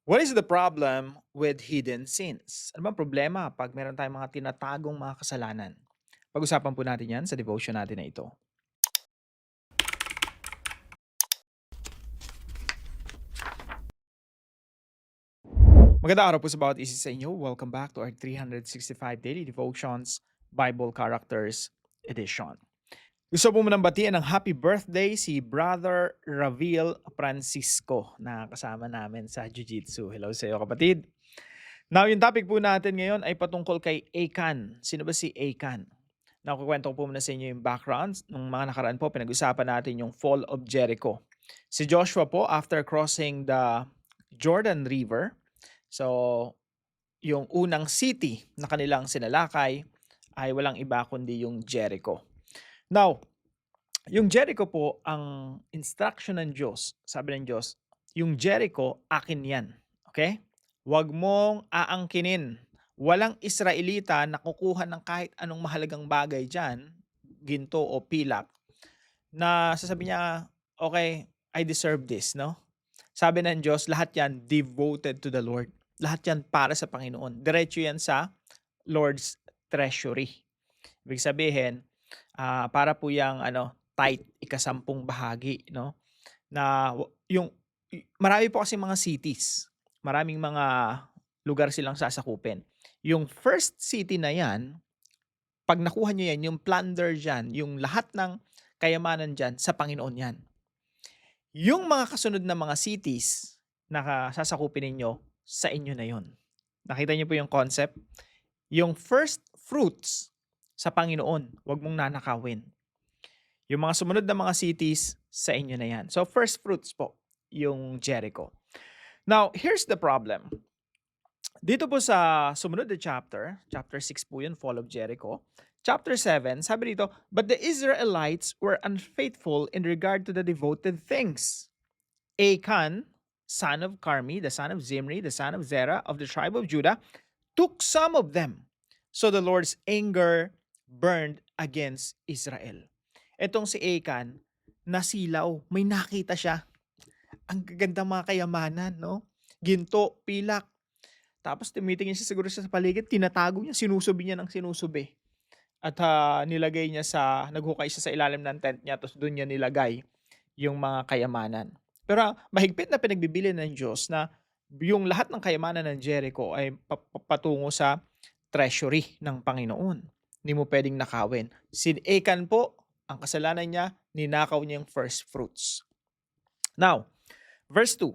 What is the problem with hidden sins? Ano bang problema pag meron tayong mga tinatagong mga kasalanan? Pag-usapan po natin yan sa devotion natin na ito. Magandang araw po sa bawat isa sa inyo. Welcome back to our 365 Daily Devotions Bible Characters Edition. Gusto po munang batiin ng happy birthday si Brother Ravil Francisco na kasama namin sa Jiu-Jitsu. Hello sa iyo kapatid. Now, yung topic po natin ngayon ay patungkol kay Achan. Sino ba si Achan? Nakukwento ko po muna sa inyo yung background. Nung mga nakaraan po, pinag-usapan natin yung fall of Jericho. Si Joshua po, after crossing the Jordan River, so yung unang city na kanilang sinalakay ay walang iba kundi yung Jericho. Now, yung Jericho po, ang instruction ng Diyos, sabi ng Diyos, yung Jericho, akin yan. Okay? Huwag mong aangkinin. Walang Israelita na kukuha ng kahit anong mahalagang bagay dyan, ginto o pilak, na sasabihin niya, okay, I deserve this, no? Sabi ng Diyos, lahat yan devoted to the Lord. Lahat yan para sa Panginoon. Diretso yan sa Lord's treasury. Ibig sabihin, para po yang tithe, ikasampung bahagi, no? Na yung marami po kasi mga cities. Maraming mga lugar silang sasakupin. Yung first city na yan, pag nakuha nyo yan, yung plunder dyan, yung lahat ng kayamanan dyan, sa Panginoon yan. Yung mga kasunod na mga cities na sasakupin ninyo, sa inyo na yon. Nakita niyo po yung concept? Yung first fruits sa Panginoon, wag mong nanakawin. Yung mga sumunod na mga cities, sa inyo na yan. So first fruits po, yung Jericho. Now, here's the problem. Dito po sa sumunod na chapter 6 po yun, Fall of Jericho. Chapter 7, sabi dito, but the Israelites were unfaithful in regard to the devoted things. Achan, son of Carmi, the son of Zimri, the son of Zerah of the tribe of Judah, took some of them. So the Lord's anger burned against Israel. Etong si Achan, nasilaw, may nakita siya. Ang gaganda mga kayamanan, no? Ginto, pilak. Tapos tumitingin siya siguro sa paligid, tinatago niya, sinusubi niya ng sinusubi. At nilagay niya naghukay siya sa ilalim ng tent niya, tapos doon niya nilagay yung mga kayamanan. Pero mahigpit na pinagbibili ng Diyos na yung lahat ng kayamanan ng Jericho ay patungo sa treasury ng Panginoon. Hindi mo pwedeng nakawin. Si Achan po, ang kasalanan niya, ninakaw niya yung first fruits. Now, verse 2.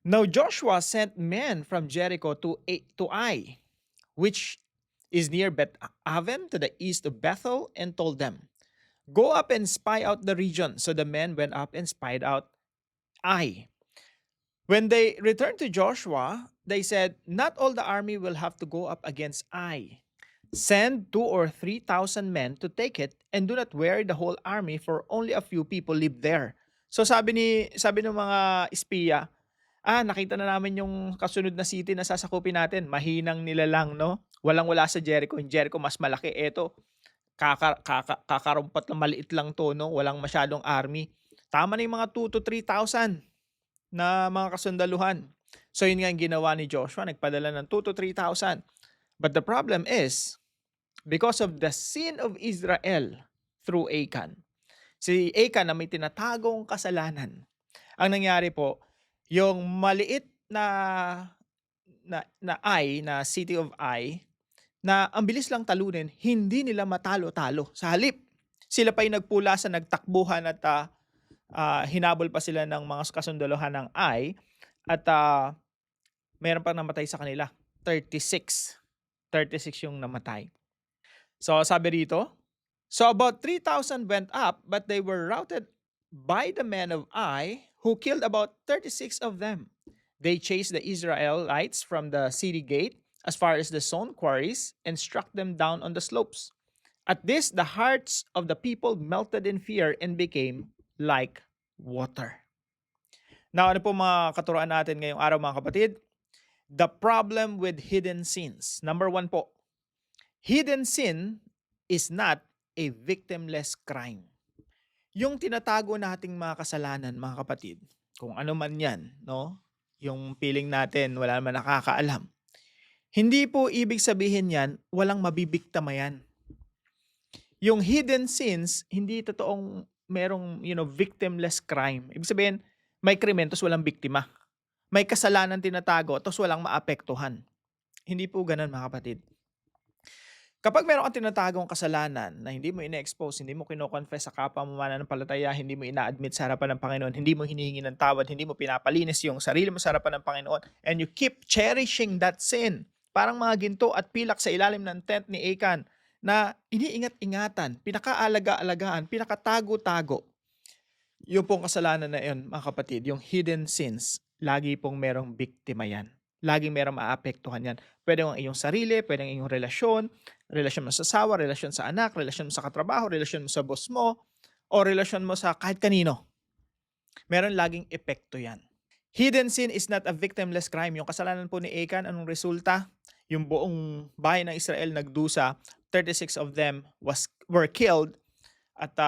Now Joshua sent men from Jericho to Ai, which is near Beth Aven to the east of Bethel, and told them, go up and spy out the region. So the men went up and spied out Ai. When they returned to Joshua, they said, not all the army will have to go up against Ai. Send 2 or 3,000 men to take it, and do not weary the whole army, for only a few people live there. So sabi ng mga espiya, nakita na namin yung kasunod na city na sasakupin natin. Mahinang nilalang, no? Walang-wala sa Jericho. Yung Jericho mas malaki. Eto, kakarumpat na maliit lang to, no? Walang masyadong army. Tama na yung mga 2 to 3,000 na mga kasundaluhan. So yun nga yung ginawa ni Joshua. Nagpadala ng 2 to 3,000. But the problem is, because of the sin of Israel through Achan. Si Achan na may tinatagong kasalanan. Ang nangyari po, yung maliit na Ai, na city of Ai, na ang bilis lang talunin, hindi nila matalo-talo. Sa halip, sila pa yung nagpula sa nagtakbuhan at hinabol pa sila ng mga kasundaluhan ng Ai at mayroon pang namatay sa kanila. 36. 36 yung namatay. So sabi rito, so about 3,000 went up, but they were routed by the men of Ai, who killed about 36 of them. They chased the Israelites from the city gate as far as the stone quarries and struck them down on the slopes. At this, the hearts of the people melted in fear and became like water. Now, ano po mga katuroan natin ngayong araw mga kapatid? The problem with hidden sins. Number 1 po, hidden sin is not a victimless crime. Yung tinatago nating mga kasalanan, mga kapatid, kung ano man yan, no? yung feeling natin wala naman nakakaalam. Hindi po ibig sabihin yan, walang mabibiktima yan. Yung hidden sins, hindi totoong merong, victimless crime. Ibig sabihin, may krimen tapos walang biktima. May kasalanan tinatago tapos walang maapektuhan. Hindi po ganun, mga kapatid. Kapag meron kang tinatagong kasalanan na hindi mo ina-expose, hindi mo kino-confess sa kapwa mo mananampalataya, hindi mo ina-admit sa harapan ng Panginoon, hindi mo hinihingi ng tawad, hindi mo pinapalinis yung sarili mo sa harapan ng Panginoon, and you keep cherishing that sin, parang mga ginto at pilak sa ilalim ng tent ni Achan na iniingat-ingatan, pinakaalaga-alagaan, pinakatago-tago. Yung pong kasalanan na yun, mga kapatid, yung hidden sins, lagi pong merong biktima yan. Laging merong maapektuhan yan. Pwede ang iyong sarili, pwede ang iyong relasyon mo sa asawa, relasyon sa anak, relasyon mo sa katrabaho, relasyon mo sa boss mo, o relasyon mo sa kahit kanino. Meron laging epekto yan. Hidden sin is not a victimless crime. Yung kasalanan po ni Achan, anong resulta? Yung buong bahay ng Israel nagdusa, 36 of them were killed, at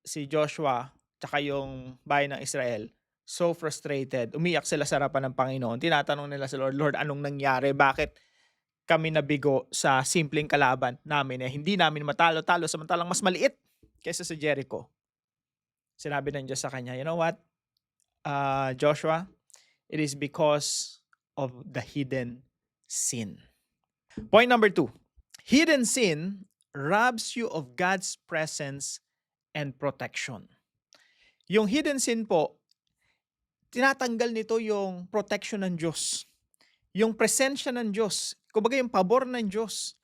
si Joshua tsaka yung bahay ng Israel, so frustrated. Umiyak sila sa harapan ng Panginoon. Tinatanong nila sa Lord, Lord, anong nangyari? Bakit kami nabigo sa simpleng kalaban namin hindi namin matalo-talo samantalang mas maliit kaysa sa Jericho? Sinabi ng Diyos sa kanya, you know what, Joshua, it is because of the hidden sin. Point number 2. Hidden sin robs you of God's presence and protection. Yung hidden sin po, tinatanggal nito yung protection ng Diyos. Yung presensya ng Diyos. Kumbaga yung pabor ng Diyos.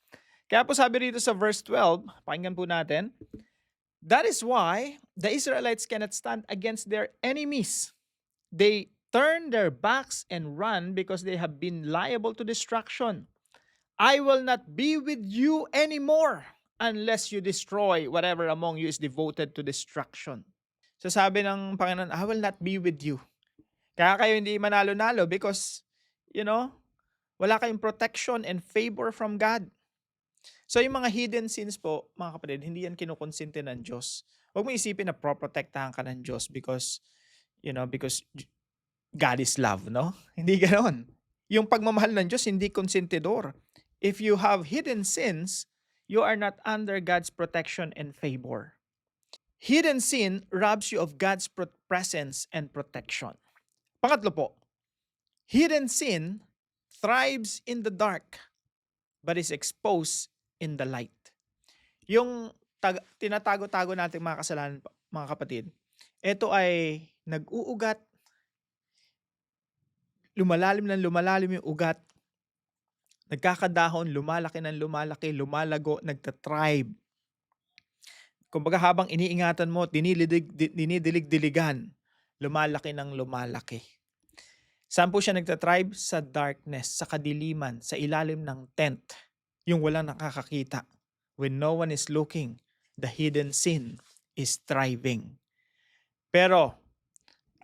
Kaya po sabi rito sa verse 12, pakinggan po natin, that is why the Israelites cannot stand against their enemies. They turn their backs and run because they have been liable to destruction. I will not be with you anymore unless you destroy whatever among you is devoted to destruction. So sabi ng Panginoon, I will not be with you. Kaya kayo hindi manalo-nalo because, wala kayong protection and favor from God. So yung mga hidden sins po, mga kapatid, hindi yan kinukonsente ng Diyos. Huwag mo isipin na proprotektahan ka ng Diyos because God is love, no? Hindi ganoon. Yung pagmamahal ng Diyos, hindi konsentidor. If you have hidden sins, you are not under God's protection and favor. Hidden sin robs you of God's presence and protection. Pangatlo po, hidden sin thrives in the dark but is exposed in the light. Yung tinatago-tago nating mga kasalanan, mga kapatid, ito ay nag-uugat, lumalalim yung ugat, nagkakadahon, lumalaki ng lumalaki, lumalago, nagtatribe. Kumbaga habang iniingatan mo, dinidilig-diligan, lumalaki ng lumalaki. Saan po siya nagtatribe? Sa darkness, sa kadiliman, sa ilalim ng tent, yung walang nakakakita. When no one is looking, the hidden sin is thriving. Pero,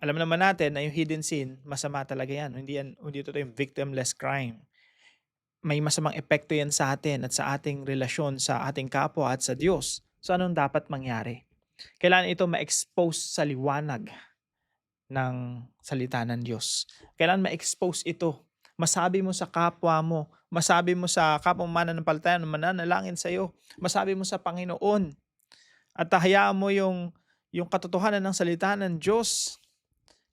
alam naman natin na yung hidden sin, masama talaga yan. Hindi ito yung victimless crime. May masamang epekto yan sa atin at sa ating relasyon sa ating kapwa at sa Diyos. So anong dapat mangyari? Kailangan ito ma-expose sa liwanag ng salita ng Diyos. Kailangan ma-expose ito. Masabi mo sa kapwa mo, masabi mo sa kapwa mananampalataya na mananalangin sa iyo, masabi mo sa Panginoon. At hayaan mo yung katotohanan ng salita ng Diyos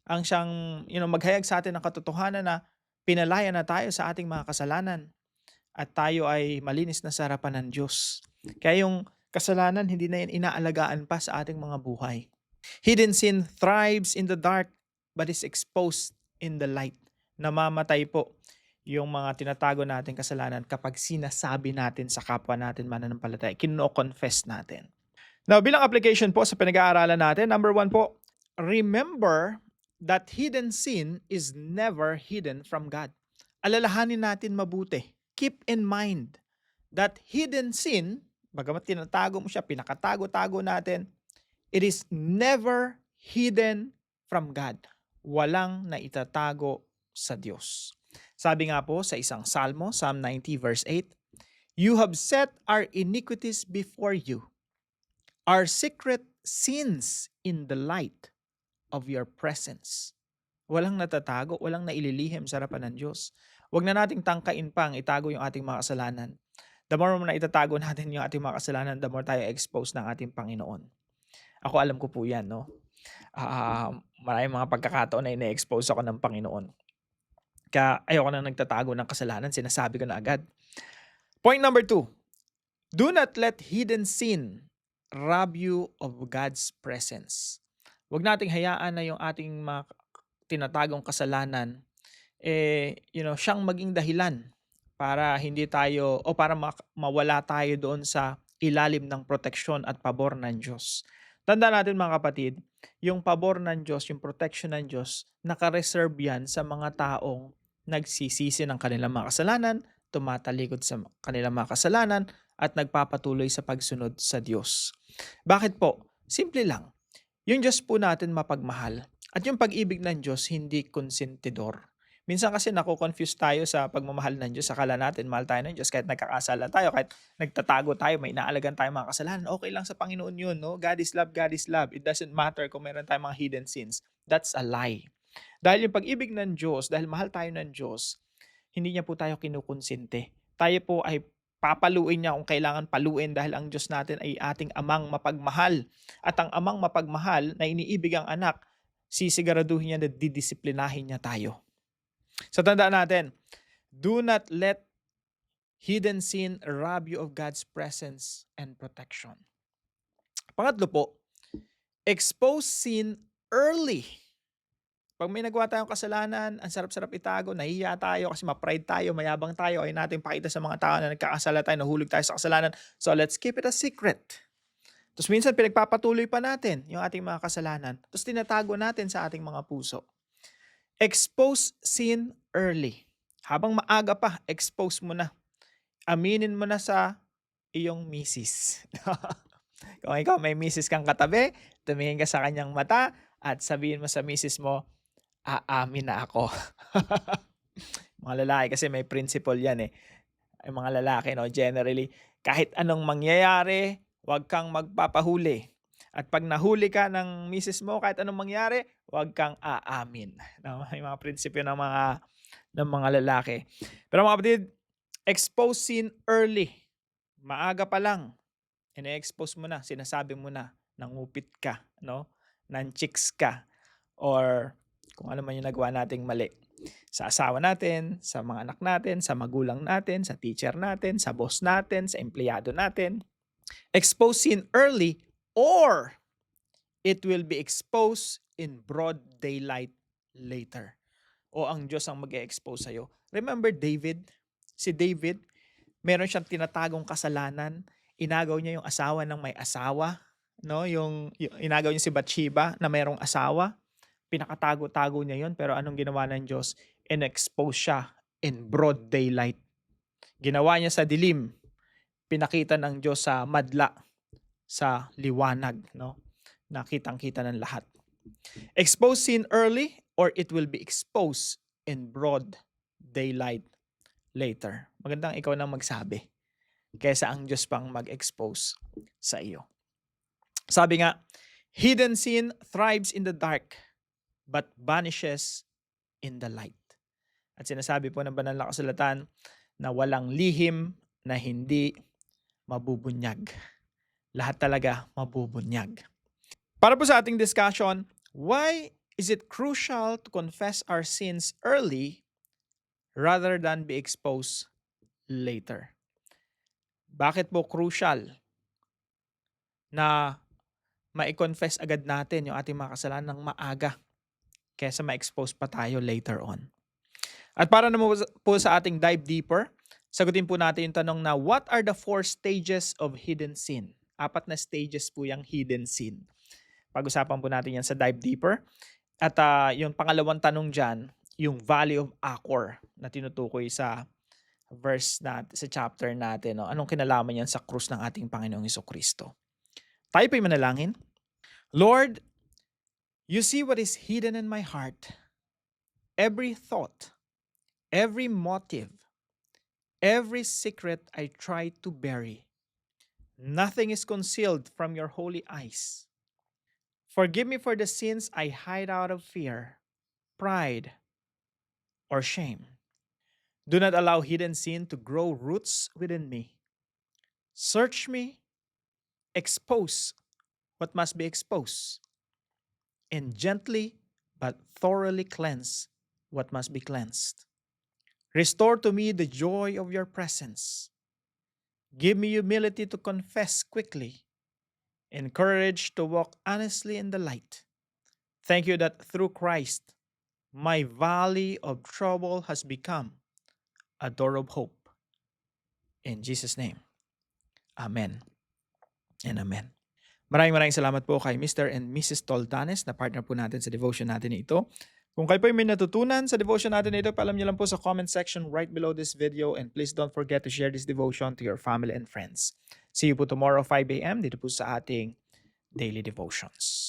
ang siyang maghayag sa atin ng katotohanan na pinalaya na tayo sa ating mga kasalanan at tayo ay malinis na sa harapan ng Diyos. Kaya yung kasalanan, hindi na yan inaalagaan pa sa ating mga buhay. Hidden sin thrives in the dark but is exposed in the light. Namamatay po yung mga tinatago natin kasalanan kapag sinasabi natin sa kapwa natin mananampalataya, kino-confess natin. Now, bilang application po sa pinag-aaralan natin, number 1 po, remember that hidden sin is never hidden from God. Alalahanin natin mabuti. Keep in mind that hidden sin, bagamat tinatago mo siya, pinakatago-tago natin, it is never hidden from God. Walang naitatago sa Diyos. Sabi nga po sa isang Salmo, Psalm 90 verse 8, You have set our iniquities before you, our secret sins in the light of your presence. Walang natatago, walang naililihim sa harapan ng Diyos. Huwag na nating tangkain pang itago yung ating mga kasalanan. The more na itatago natin yung ating mga kasalanan, the more tayo expose ng ating Panginoon. Ako alam ko po yan, no? Maraming mga pagkakataon na ina-expose ako ng Panginoon. Kaya ayoko na nagtatago ng kasalanan, sinasabi ko na agad. Point number 2, do not let hidden sin rob you of God's presence. Huwag nating hayaan na yung ating mga tinatagong kasalanan, siyang maging dahilan para hindi tayo o para mawala tayo doon sa ilalim ng proteksyon at pabor ng Diyos. Tandaan natin mga kapatid, yung pabor ng Diyos, yung protection ng Diyos, nakareserve yan sa mga taong nagsisisi ng kanilang mga kasalanan, tumatalikod sa kanilang mga kasalanan, at nagpapatuloy sa pagsunod sa Diyos. Bakit po? Simple lang. Yung Diyos po natin mapagmahal at yung pag-ibig ng Diyos hindi konsentidor. Minsan kasi nako-confuse tayo sa pagmamahal ng Diyos. Akala natin mahal tayo ng Diyos kahit nagkakasala tayo, kahit nagtatago tayo, may inaalagan tayo mga kasalanan. Okay lang sa Panginoon yun, no? God is love, God is love. It doesn't matter kung meron tayong mga hidden sins. That's a lie. Dahil yung pag-ibig ng Diyos, dahil mahal tayo ng Diyos, hindi niya po tayo kinukonsente. Tayo po ay papaluin niya kung kailangan paluin dahil ang Diyos natin ay ating amang mapagmahal. At ang amang mapagmahal na iniibig ang anak, sisiguraduhin niya na didisiplinahin niya tayo. So tandaan natin, do not let hidden sin rob you of God's presence and protection. Pangatlo po, expose sin early. Pag may nagawa tayong kasalanan, ang sarap-sarap itago, nahihiya tayo kasi ma-pride tayo, mayabang tayo, ay natin pakita sa mga tao na nagkakasala tayo, nahulog tayo sa kasalanan. So let's keep it a secret. Tapos minsan pinagpapatuloy pa natin yung ating mga kasalanan. Tapos tinatago natin sa ating mga puso. Expose sin early. Habang maaga pa, expose mo na. Aminin mo na sa iyong misis. Kung ikaw may misis kang katabi, tumingin ka sa kanyang mata at sabihin mo sa misis mo, aamin na ako. Mga lalaki kasi may principle yan eh. Ay mga lalaki, no, generally, kahit anong mangyayari, huwag kang magpapahuli. At pag nahuli ka ng misis mo, kahit anong mangyari, huwag kang aamin. No? May mga prinsipyo ng mga lalaki. Pero mga kapatid, expose sin early. Maaga pa lang, ine-expose mo na, sinasabi mo na, nangupit ka, no? Nanchicks ka, or kung ano man yung nagawa nating mali. Sa asawa natin, sa mga anak natin, sa magulang natin, sa teacher natin, sa boss natin, sa empleyado natin. Expose sin early or it will be exposed in broad daylight later. O ang Diyos ang mag-e-expose sa'yo. Remember David? Si David, meron siyang tinatagong kasalanan. Inagaw niya yung asawa ng may asawa. No? Yung inagaw niya si Bathsheba na mayroong asawa. Pinakatago-tago niya yon, pero anong ginawa ng Diyos? In-expose siya in broad daylight. Ginawa niya sa dilim. Pinakita ng Diyos sa madla, sa liwanag. No? Nakitang-kita ng lahat. Expose sin early or it will be exposed in broad daylight later. Magandang ikaw nang magsabi kaysa ang Diyos pang mag-expose sa iyo. Sabi nga, hidden sin thrives in the dark but vanishes in the light. At sinasabi po ng banal na kasulatan na walang lihim na hindi mabubunyag. Lahat talaga mabubunyag. Para po sa ating discussion, why is it crucial to confess our sins early rather than be exposed later? Bakit po crucial na ma-confess agad natin yung ating mga kasalanan ng maaga kaysa ma-expose pa tayo later on? At para naman po sa ating dive deeper, sagutin po natin yung tanong na what are the 4 stages of hidden sin? 4 na stages po yung hidden sin. Pag-usapan po natin yan sa dive deeper. At yung pangalawang tanong dyan, yung Valley of Achor na tinutukoy sa verse sa chapter natin. No? Anong kinalaman yan sa krus ng ating Panginoong Jesucristo? Tayo po'y manalangin. Lord, you see what is hidden in my heart. Every thought, every motive, every secret I try to bury. Nothing is concealed from your holy eyes. Forgive me for the sins I hide out of fear. pride, or shame. Do not allow hidden sin to grow roots within me. Search me, expose what must be exposed, and gently but thoroughly cleanse what must be cleansed. Restore to me the joy of your presence. Give me humility to confess quickly and courage to walk honestly in the light. Thank you that through Christ, my valley of trouble has become a door of hope. In Jesus' name, Amen and Amen. Maraming salamat po kay Mr. and Mrs. Toldanes na partner po natin sa devotion natin na ito. Kung kayo po may natutunan sa devotion natin na ito, paalam niyo lang po sa comment section right below this video, and please don't forget to share this devotion to your family and friends. See you po tomorrow 5 a.m. dito po sa ating Daily Devotions.